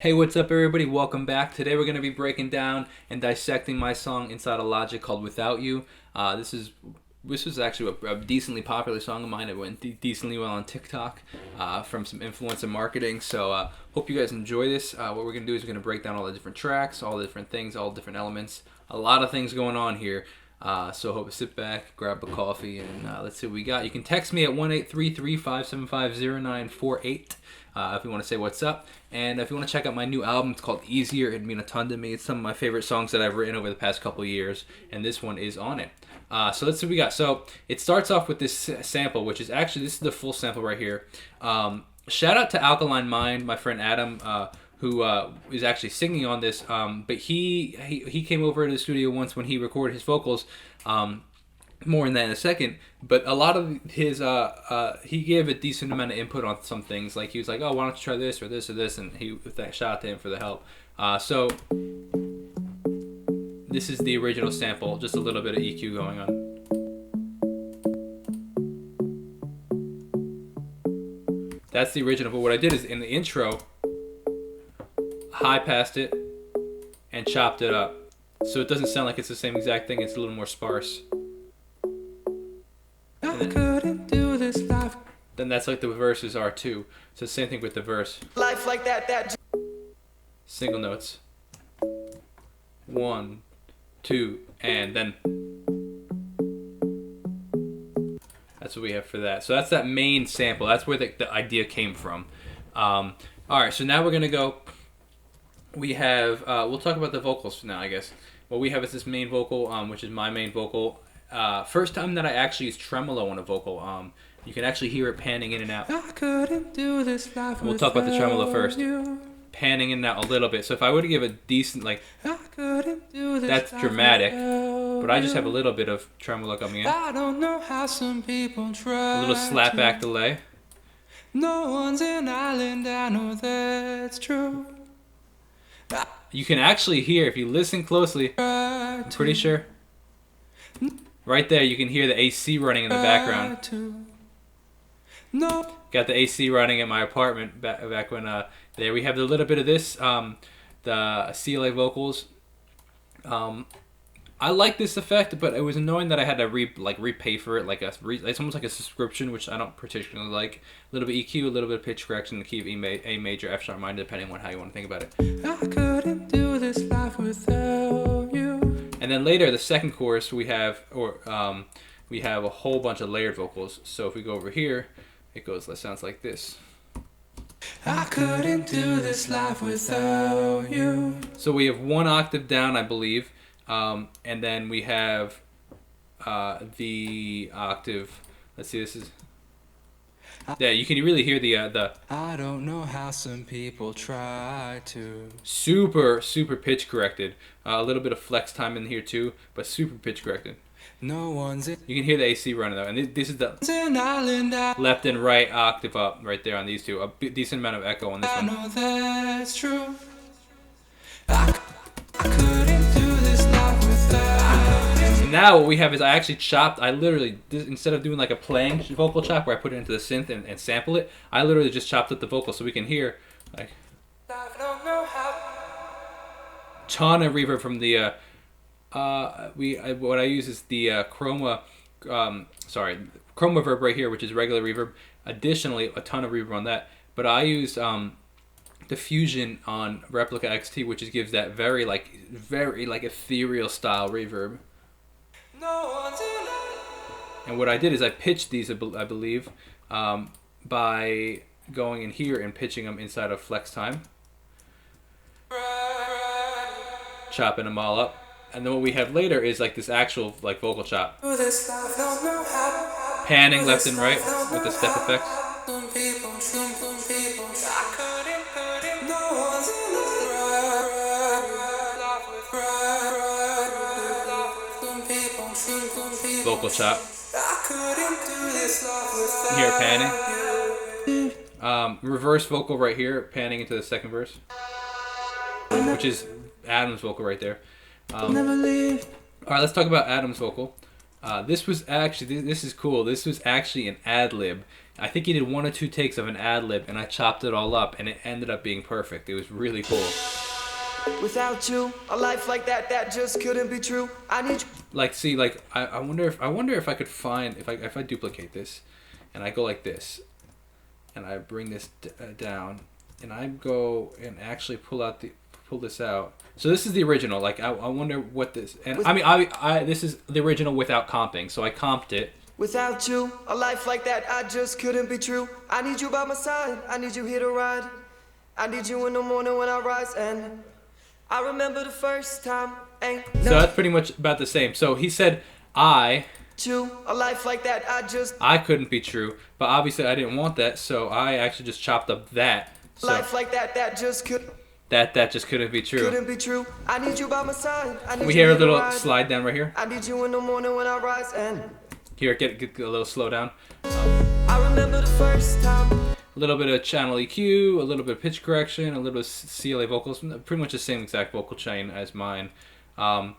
Hey, what's up, everybody? Welcome back. Today we're going to be breaking down and dissecting my song inside of Logic called "Without You." This was actually a decently popular song of mine. It went decently well on TikTok from some influencer marketing. So hope you guys enjoy this. What we're going to do is we're going to break down all the different tracks, all the different things, all the different elements. A lot of things going on here. So hope you sit back, grab a coffee, and let's see what we got. You can text me at 1-833-575-0948 if you want to say what's up. And if you want to check out my new album, it's called Easier. It'd mean a ton to me. It's some of my favorite songs that I've written over the past couple of years, and this one is on it. So let's see what we got. So it starts off with this sample, which is actually, this is the full sample right here. Shout out to Alkaline Mind, my friend Adam, who is actually singing on this. But he came over to the studio once when he recorded his vocals. More on that in a second. But a lot of his, he gave a decent amount of input on some things. Like he was like, oh, why don't you try this or this or this? And shout out to him for the help. So this is the original sample, just a little bit of EQ going on. That's the original. But what I did is in the intro, high passed it and chopped it up. So it doesn't sound like it's the same exact thing. It's a little more sparse. Then that's like the verses are too. So same thing with the verse. Life like that. Single notes. 1, 2, and then. That's what we have for that. So that's that main sample. That's where the idea came from. All right, so now we're gonna go. We have. We'll talk about the vocals now, I guess. What we have is this main vocal, which is my main vocal. First time that I actually used tremolo on a vocal. You can actually hear it panning in and out. I couldn't do this life. We'll talk about the tremolo first. Panning in and out a little bit. So if I were to give a decent, like, I couldn't do this, that's dramatic. But I just have a little bit of tremolo coming in. I don't know how some people try. A little slapback delay. No one's an island, I know that's true. You can actually hear, if you listen closely, I'm pretty sure. Right there, you can hear the AC running in the background. Got the AC running in my apartment back when. There we have a little bit of this. The CLA vocals. I like this effect, but it was annoying that I had to repay for it. It's almost like a subscription, which I don't particularly like. A little bit EQ, a little bit of pitch correction, the key of A major, F sharp minor, depending on how you want to think about it. I couldn't do this life without you. And then later, the second chorus, we have a whole bunch of layered vocals. So if we go over here, it sounds like this. I couldn't do this life without you. So we have one octave down, I believe, and then we have the octave. Let's see, this is. Yeah, you can really hear the. I don't know how some people try to. Super pitch corrected. A little bit of flex time in here too, but super pitch corrected. No one's. You can hear the AC running though, and this is the left and right octave up right there on these two. A decent amount of echo on this one. I know that's true. I couldn't do this life without. And now what we have is I actually chopped. I literally, instead of doing like a playing vocal chop where I put it into the synth and sample it, I literally just chopped up the vocal so we can hear like ton of reverb from the. What I use is the chroma verb right here, which is regular reverb. Additionally, a ton of reverb on that. But I use diffusion on Replica XT, which gives that very ethereal style reverb. And what I did is I pitched these, I believe, by going in here and pitching them inside of flex time, chopping them all up. And then what we have later is like this actual like vocal chop. Panning left and right with the step effects. Vocal chop. Here panning. Reverse vocal right here, panning into the second verse, which is Adam's vocal right there. All right, let's talk about Adam's vocal. This is cool. This was actually an ad lib. I think he did 1 or 2 takes of an ad lib, and I chopped it all up, and it ended up being perfect. It was really cool. Without you, a life like that just couldn't be true. I need you. Like, see, like I wonder if I could find if I duplicate this, and I go like this, and I bring this down, and I go and actually pull this out. So this is the original. Like I wonder what this. And I mean, I this is the original without comping. So I comped it. Without you, a life like that I just couldn't be true. I need you by my side. I need you here to ride. I need you in the morning when I rise. And I remember the first time. So that's pretty much about the same. So he said a life like that I couldn't be true, but obviously I didn't want that, so I actually just chopped up that. So life like that just could. That just couldn't be true. Couldn't be true. I need you by my side. We hear a little slide down right here. I need you in the morning when I rise. And here, get a little slow down. I remember the first time. A little bit of channel EQ, a little bit of pitch correction, a little bit of CLA vocals, pretty much the same exact vocal chain as mine. And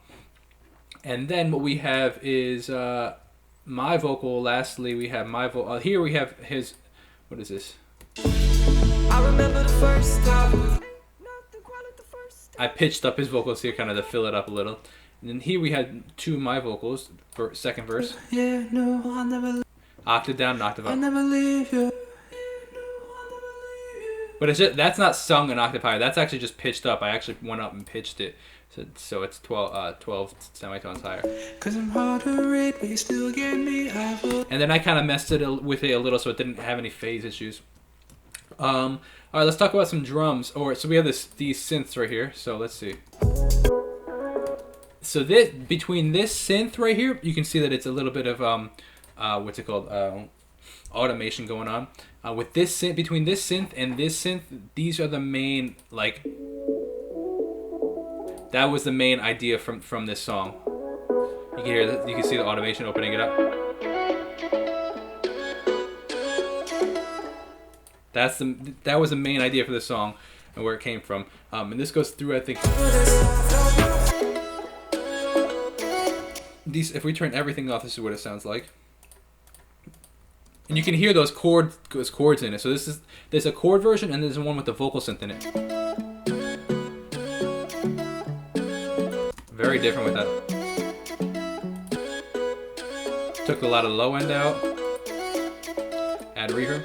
then what we have is my vocal. Lastly, we have my vocal. Here we have his. What is this? I remember the first time. I pitched up his vocals here, kind of to fill it up a little. And then here we had 2 of my vocals for second verse. Yeah, no, I'll never. Octave down, and octave up. I'll never leave you. But it's just, that's not sung an octave higher. That's actually just pitched up. I actually went up and pitched it, so it's 12 semitones higher. 'Cause I'm hard to read, but you still get me. And then I kind of messed it with it a little, so it didn't have any phase issues. All right, let's talk about some drums. So we have these synths right here. So let's see. So between this synth right here, you can see that it's a little bit of what's it called? Automation going on. With this synth, between this synth and this synth, these are the main, like, that was the main idea from this song. You can hear you can see the automation opening it up. That was the main idea for this song and where it came from. And this goes through, I think, if we turn everything off, this is what it sounds like. And you can hear those chords in it. So there's a chord version and there's one with the vocal synth in it. Very different with that. Took a lot of low end out. Add reverb.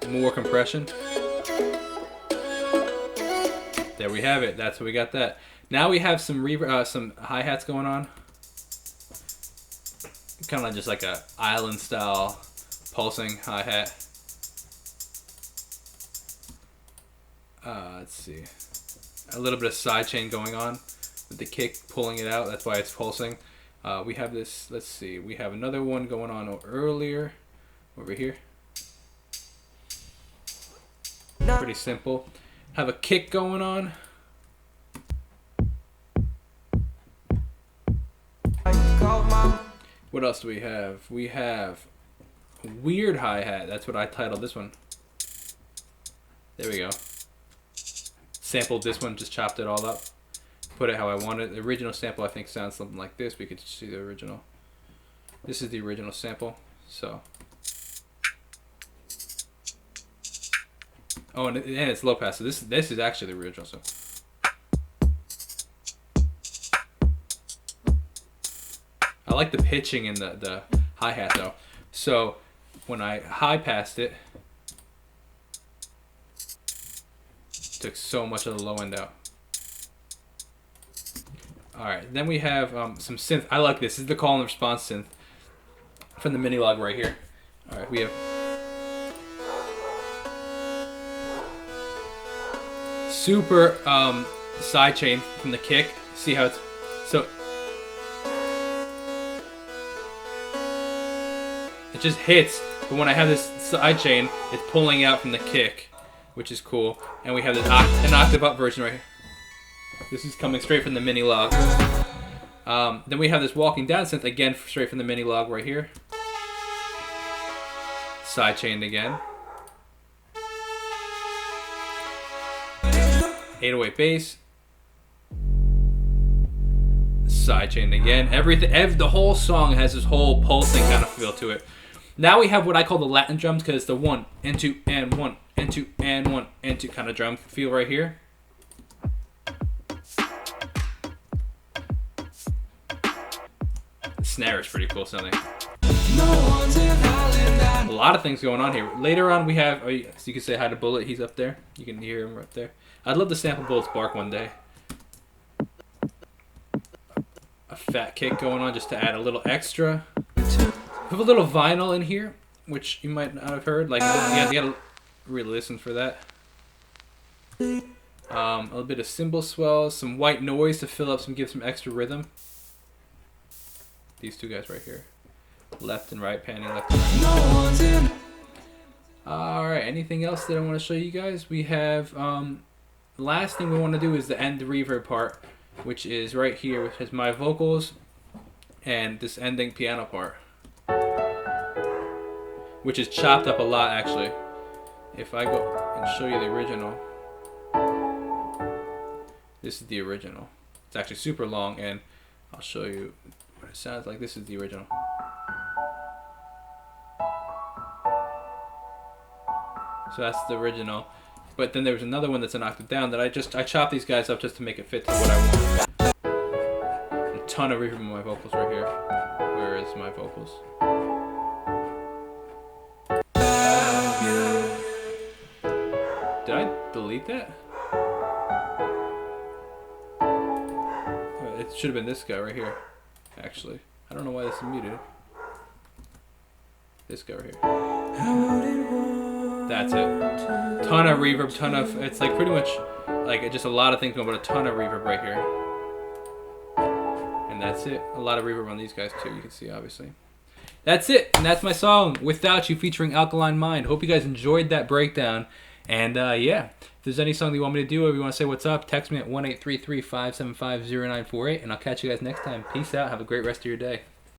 More compression. There we have it. That's what we got that. Now we have some some hi-hats going on. Kind of just like a island style pulsing hi-hat. Let's see. A little bit of sidechain going on with the kick pulling it out. That's why it's pulsing. We have this, let's see. We have another one going on earlier over here. Pretty simple. Have a kick going on. What else do we have? We have weird hi-hat. That's what I titled this one. There we go. Sampled this one, just chopped it all up. Put it how I wanted. The original sample, I think, sounds something like this. We could see the original. This is the original sample. So. Oh, and it's low pass. So this is actually the original. So. I like the pitching in the hi-hat though. So when I high passed it, took so much of the low end out. Alright, then we have some synth. I like this. This is the call and response synth from the mini log right here. Alright, we have super sidechain from the kick. See how it's so. It just hits, but when I have this sidechain, it's pulling out from the kick, which is cool. And we have this an octave up version right here. This is coming straight from the mini log. Then we have this walking down synth, again straight from the mini log right here. Sidechained again. 808 bass. sidechain again. The whole song has this whole pulsing kind of feel to it. Now we have what I call the Latin drums, because it's the 1 and 2 and 1 and 2 and 1 and 2 kind of drum feel right here. The snare is pretty cool sounding. A lot of things going on here. Later on we have, so you can say hi to Bullet, he's up there. You can hear him right there. I'd love to sample Bullet's bark one day. A fat kick going on just to add a little extra. We have a little vinyl in here, which you might not have heard. Like, you gotta really listen for that. A little bit of cymbal swells, some white noise to fill up give some extra rhythm. These two guys right here. Left and right, panning left and right. Alright, anything else that I want to show you guys? We have, the last thing we want to do is the end reverb part, which is right here, which has my vocals and this ending piano part, which is chopped up a lot actually. If I go and show you the original, this is the original. It's actually super long, and I'll show you what it sounds like. This is the original. So that's the original. But then there was another one that's an octave down that I chopped these guys up just to make it fit to what I want. A ton of reverb on my vocals right here. Where is my vocals? Did I delete that? Oh, it should have been this guy right here, actually. I don't know why this is muted. This guy right here. That's it. Ton of reverb, it's like pretty much like just a lot of things going, but a ton of reverb right here. And that's it. A lot of reverb on these guys too, you can see obviously. That's it, and that's my song, Without You, featuring Alkaline Mind. Hope you guys enjoyed that breakdown. And yeah, if there's any song that you want me to do, or if you want to say what's up, text me at 1-833-575-0948, and I'll catch you guys next time. Peace out. Have a great rest of your day.